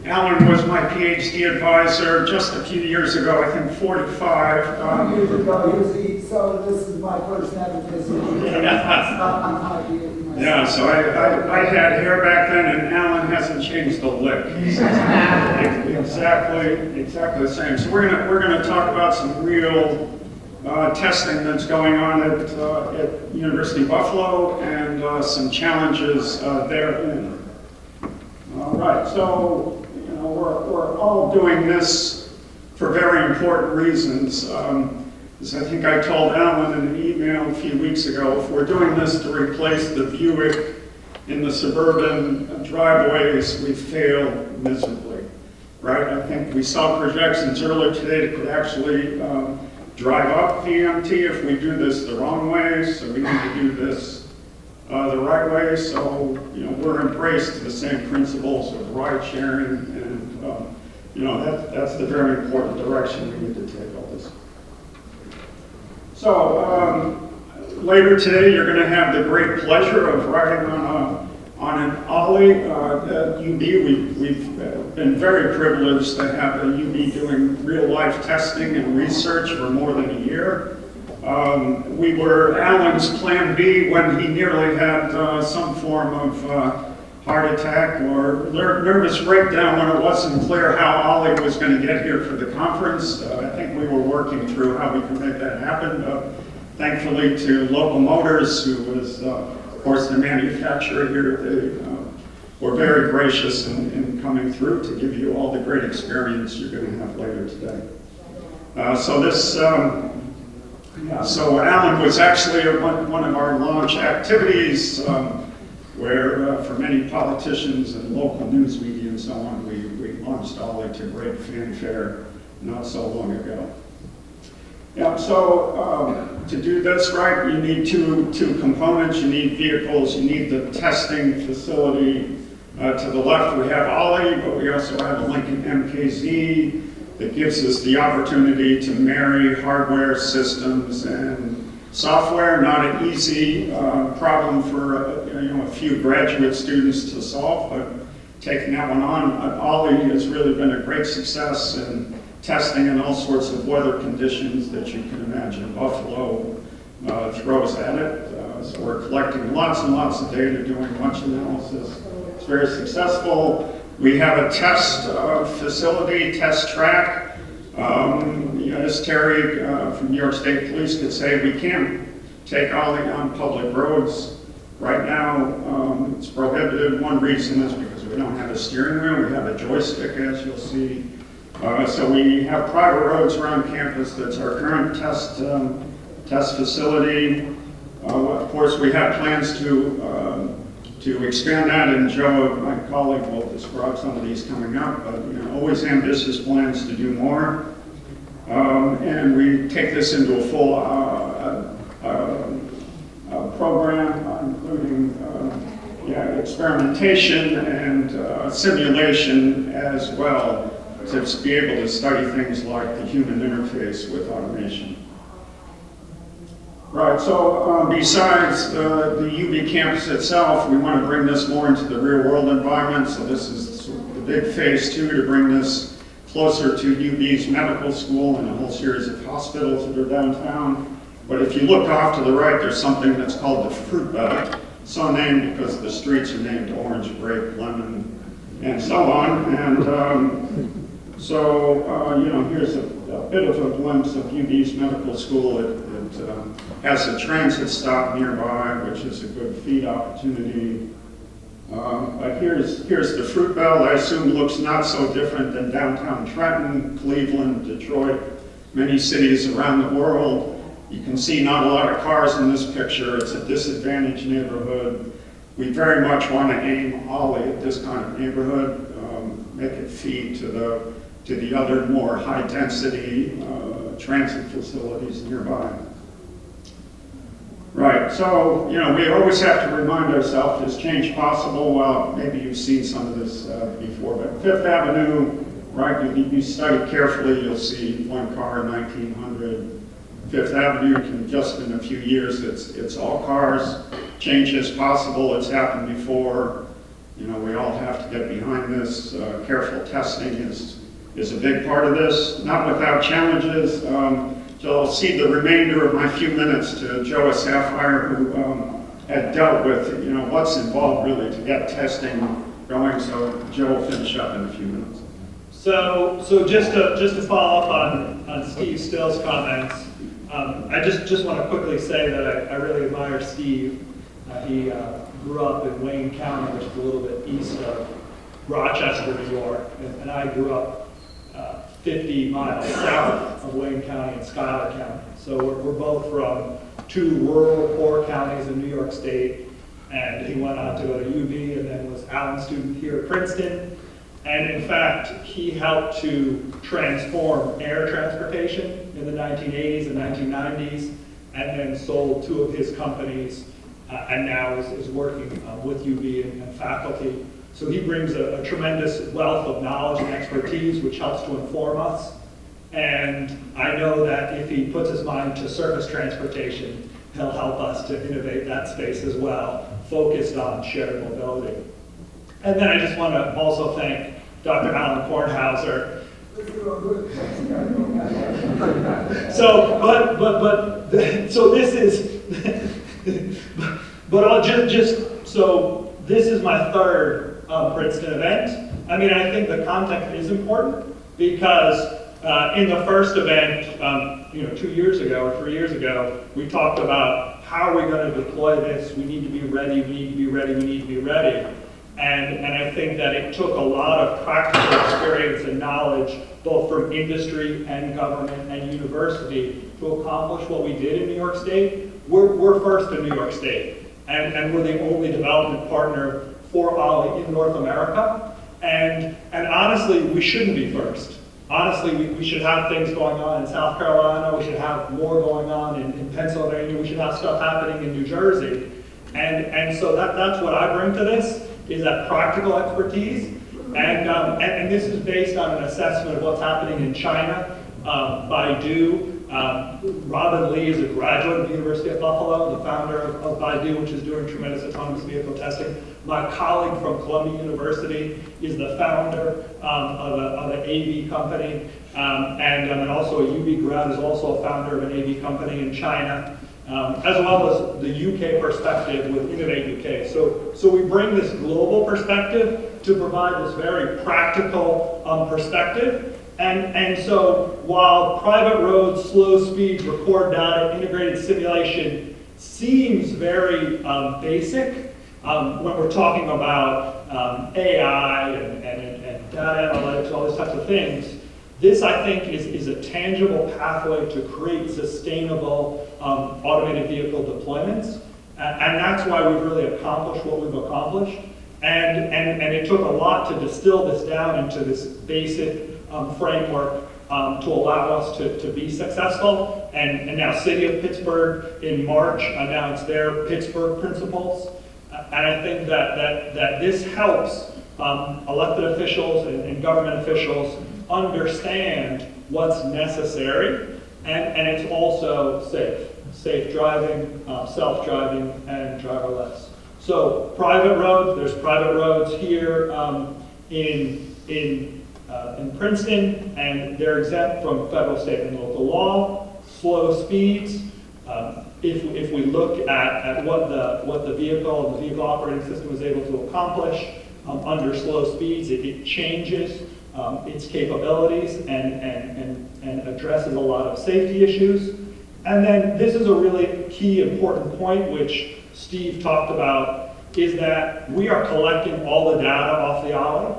Alan was my PhD advisor just a few years ago, I think 45. Years ago, so this is my first advocacy. Yeah, so I had hair back then, and Alan hasn't changed a lick. Exactly the same. So we're gonna talk about some real testing that's going on at University of Buffalo and some challenges therein. All right, so we're all doing this for very important reasons. As I think I told Alan in an email a few weeks ago, if we're doing this to replace the Buick in the suburban driveways, we failed miserably, right? I think we saw projections earlier today that could actually drive up VMT if we do this the wrong way, so we need to do this the right way. So, we're embraced the same principles of ride sharing, and that's the very important direction we need to take all this. So later today, you're going to have the great pleasure of riding on an Olli at UB. We've been very privileged to have the UB doing real-life testing and research for more than a year. We were Alan's plan B when he nearly had some form of heart attack or nervous breakdown when it wasn't clear how Olli was going to get here for the conference. I think we were working through how we could make that happen. Thankfully to Local Motors, who was, of course, the manufacturer here, they were very gracious in coming through to give you all the great experience you're going to have later today. So Alan was actually one of our launch activities where for many politicians and local news media and so on, we launched Olli to great fanfare not so long ago. Yeah, so to do this right, you need two components. You need vehicles, you need the testing facility. To the left we have Olli, but we also have a Lincoln MKZ that gives us the opportunity to marry hardware systems and software. Not an easy problem for a few graduate students to solve, but taking that one on, Olli has really been a great success in testing in all sorts of weather conditions that you can imagine. Buffalo throws at it. So we're collecting lots and lots of data, doing much analysis. It's very successful. We have a test facility, test track. As Terry from New York State Police could say, we can't take Olli on public roads. Right now, it's prohibited. One reason is because we don't have a steering wheel. We have a joystick, as you'll see. So we have private roads around campus. That's our current test facility. Of course, we have plans to expand that, and Joe, my colleague, will describe some of these coming up, but always ambitious plans to do more. And we take this into a full program, including experimentation and simulation as well, to be able to study things like the human interface with automation. Right, so besides the UB campus itself, we want to bring this more into the real world environment. So this is sort of the big phase 2 to bring this closer to UB's medical school and a whole series of hospitals that are downtown. But if you look off to the right, there's something that's called the Fruit Belt. So named because the streets are named orange, grape, lemon, and so on. And here's a bit of a glimpse of UB's medical school. It has a transit stop nearby, which is a good feed opportunity. But here's the Fruit Belt. I assume looks not so different than downtown Trenton, Cleveland, Detroit, many cities around the world. You can see not a lot of cars in this picture. It's a disadvantaged neighborhood. We very much want to aim Olli at this kind of neighborhood, make it feed to the other more high-density transit facilities nearby. Right, so, we always have to remind ourselves, is change possible? Well, maybe you've seen some of this before, but Fifth Avenue, right, you study carefully, you'll see one car in 1900. Fifth Avenue, just in a few years, it's all cars. Change is possible, it's happened before. we all have to get behind this. Careful testing is a big part of this, not without challenges. So I'll cede the remainder of my few minutes to Joah Sappphire, who had dealt with, what's involved really to get testing going. So Joe will finish up in a few minutes. So just to follow up on Steve Still's comments, I just want to quickly say that I really admire Steve. He grew up in Wayne County, which is a little bit east of Rochester, New York, and I grew up 50 miles south of Wayne County and Schuyler County. So we're both from two rural poor counties in New York State, and he went on to go to UB and then was Allen student here at Princeton. And in fact, he helped to transform air transportation in the 1980s and 1990s, and then sold two of his companies, and now is working with UB and faculty. So he brings a tremendous wealth of knowledge and expertise, which helps to inform us. And I know that if he puts his mind to surface transportation, he'll help us to innovate that space as well, focused on shared mobility. And then I just want to also thank Dr. Alan Kornhauser. So this is, so this is my third Princeton event. I mean, I think the context is important because in the first event, 2 years ago or 3 years ago, we talked about how are we going to deploy this? We need to be ready, we need to be ready, we need to be ready. And I think that it took a lot of practical experience and knowledge, both from industry and government and university, to accomplish what we did in New York State. We're first in New York State, and we're the only development partner for Olli in North America. And honestly, we shouldn't be first. Honestly, we should have things going on in South Carolina, we should have more going on in Pennsylvania, we should have stuff happening in New Jersey. And so that's what I bring to this, is that practical expertise. And this is based on an assessment of what's happening in China. Baidu, Robin Lee is a graduate of the University of Buffalo, the founder of Baidu, which is doing tremendous autonomous vehicle testing. My colleague from Columbia University is the founder of an AV company, and also a UB grad is also a founder of an AV company in China, as well as the UK perspective with Innovate UK. So we bring this global perspective to provide this very practical perspective. And so while private roads, slow speeds, record data, integrated simulation seems very basic, when we're talking about AI and data analytics, all these types of things, this, I think, is a tangible pathway to create sustainable automated vehicle deployments. And that's why we've really accomplished what we've accomplished. And it took a lot to distill this down into this basic framework to allow us to be successful. And now City of Pittsburgh in March announced their Pittsburgh principles. And I think that this helps elected officials and government officials understand what's necessary, and it's also safe driving, self-driving, and driverless. So private roads, there's private roads here in Princeton, and they're exempt from federal, state, and local law. Slow speeds, if we look at what the vehicle and the vehicle operating system is able to accomplish under slow speeds, it changes its capabilities and addresses a lot of safety issues. And then this is a really key important point, which Steve talked about, is that we are collecting all the data off the Olli.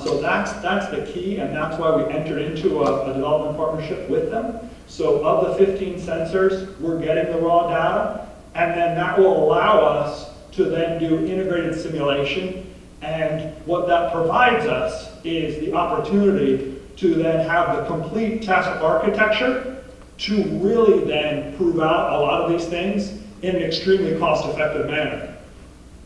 So that's the key, and that's why we entered into a development partnership with them. So of the 15 sensors, we're getting the raw data, and then that will allow us to then do integrated simulation. And what that provides us is the opportunity to then have the complete test architecture to really then prove out a lot of these things in an extremely cost-effective manner.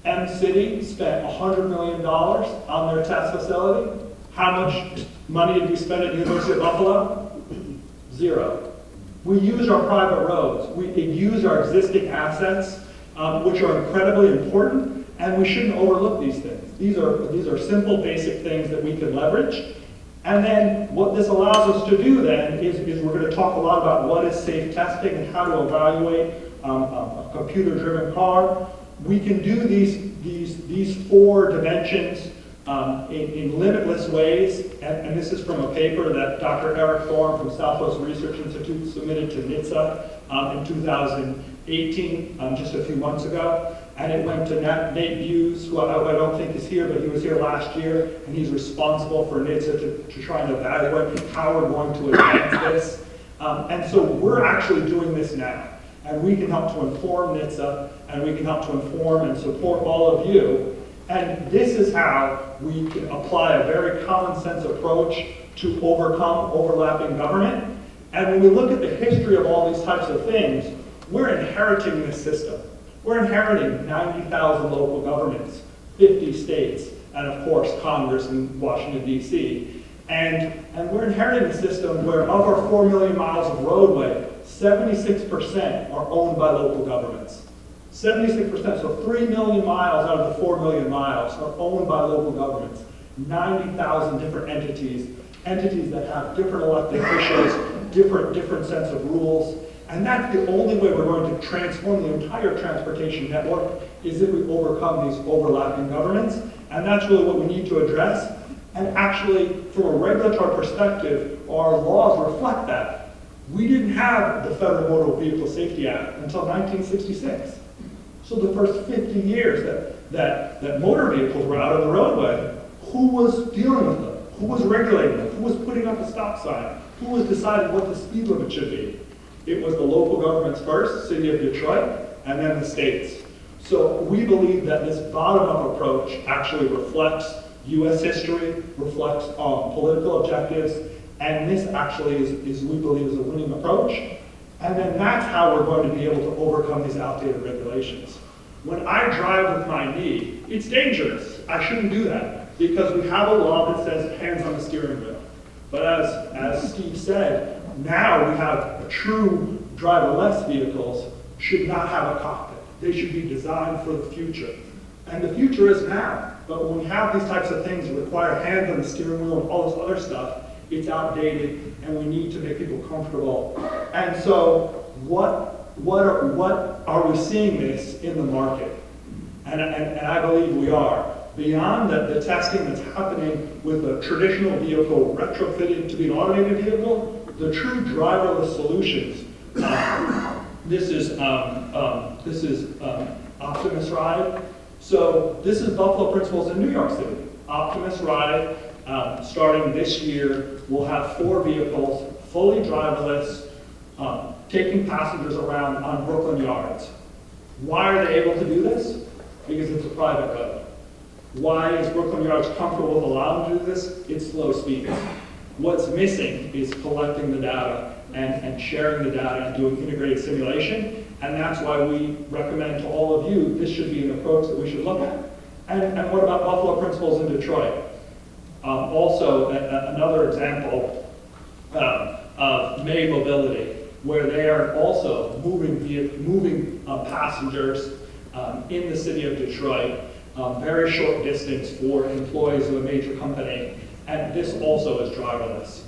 M-City spent $100 million on their test facility. How much money did we spend at the University of Buffalo? Zero. We use our private roads. We use our existing assets, which are incredibly important, and we shouldn't overlook these things. These are simple, basic things that we can leverage. And then what this allows us to do then is we're going to talk a lot about what is safe testing and how to evaluate a computer-driven car. We can do these 4 dimensions in limitless ways, and this is from a paper that Dr. Eric Thorne from Southwest Research Institute submitted to NHTSA in 2018, just a few months ago. And it went to Nate Buse, who I don't think is here, but he was here last year, and he's responsible for NHTSA to try and evaluate how we're going to advance this. And so we're actually doing this now. And we can help to inform NHTSA, and we can help to inform and support all of you. And this is how we can apply a very common sense approach to overcome overlapping government. And when we look at the history of all these types of things, we're inheriting this system. We're inheriting 90,000 local governments, 50 states, and of course Congress in Washington, D.C. And we're inheriting a system where of our 4 million miles of roadway, 76% are owned by local governments. 76%, so 3 million miles out of the 4 million miles are owned by local governments. 90,000 different entities that have different elected officials, different sets of rules. And that's the only way we're going to transform the entire transportation network, is if we overcome these overlapping governments. And that's really what we need to address. And actually, from a regulatory perspective, our laws reflect that. We didn't have the Federal Motor Vehicle Safety Act until 1966. So the first 50 years that motor vehicles were out on the roadway, who was dealing with them? Who was regulating them? Who was putting up a stop sign? Who was deciding what the speed limit should be? It was the local governments first, City of Detroit, and then the states. So we believe that this bottom-up approach actually reflects U.S. history, reflects political objectives, and this actually is we believe is a winning approach. And then that's how we're going to be able to overcome these outdated regulations. When I drive with my knee, it's dangerous. I shouldn't do that because we have a law that says hands on the steering wheel. But as Steve said, now we have a true driverless vehicles should not have a cockpit. They should be designed for the future. And the future is now. But when we have these types of things that require hands on the steering wheel and all this other stuff, it's outdated, and we need to make people comfortable. And so what are we seeing this in the market? And I believe we are. Beyond the testing that's happening with a traditional vehicle retrofitted to be an automated vehicle, the true driverless solutions. This is Optimus Ride. So this is Buffalo Principles in New York City. Optimus Ride, starting this year, will have 4 vehicles, fully driverless, taking passengers around on Brooklyn yards. Why are they able to do this? Because it's a private road. Why is Brooklyn Yards comfortable with allowing them to do this? It's slow speeds. What's missing is collecting the data and sharing the data and doing integrated simulation. And that's why we recommend to all of you, this should be an approach that we should look at. And what about Buffalo Principles in Detroit? Also, another example of May Mobility, where they are also moving passengers in the city of Detroit, very short distance for employees of a major company, and this also is driverless.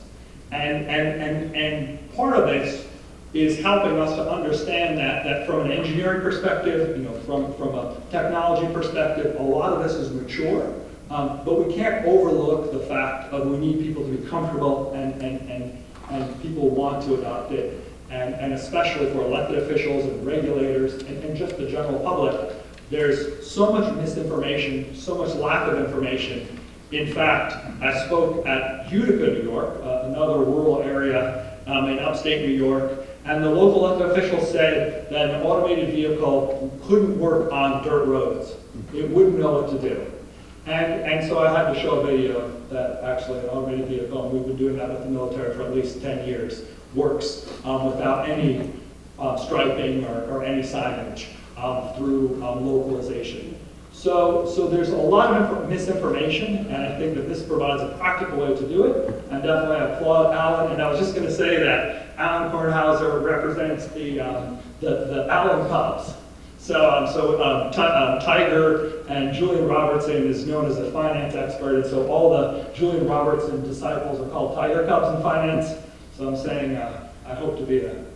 And part of this is helping us to understand that from an engineering perspective, from a technology perspective, a lot of this is mature, but we can't overlook the fact of we need people to be comfortable and people want to adopt it, and especially for elected officials and regulators and just the general public. There's so much misinformation, so much lack of information. In fact, I spoke at Utica, New York, another rural area in upstate New York, and the local elected officials said that an automated vehicle couldn't work on dirt roads. It wouldn't know what to do. And so I had to show a video that actually an automated vehicle, and we've been doing that with the military for at least 10 years, works without any striping or any signage through localization. So there's a lot of misinformation, and I think that this provides a practical way to do it. And definitely I applaud Alan. And I was just going to say that Alan Kornhauser represents the Allen Cubs. Tiger and Julian Robertson is known as a finance expert, and so all the Julian Robertson disciples are called Tiger Cubs in finance. So I'm saying I hope to be a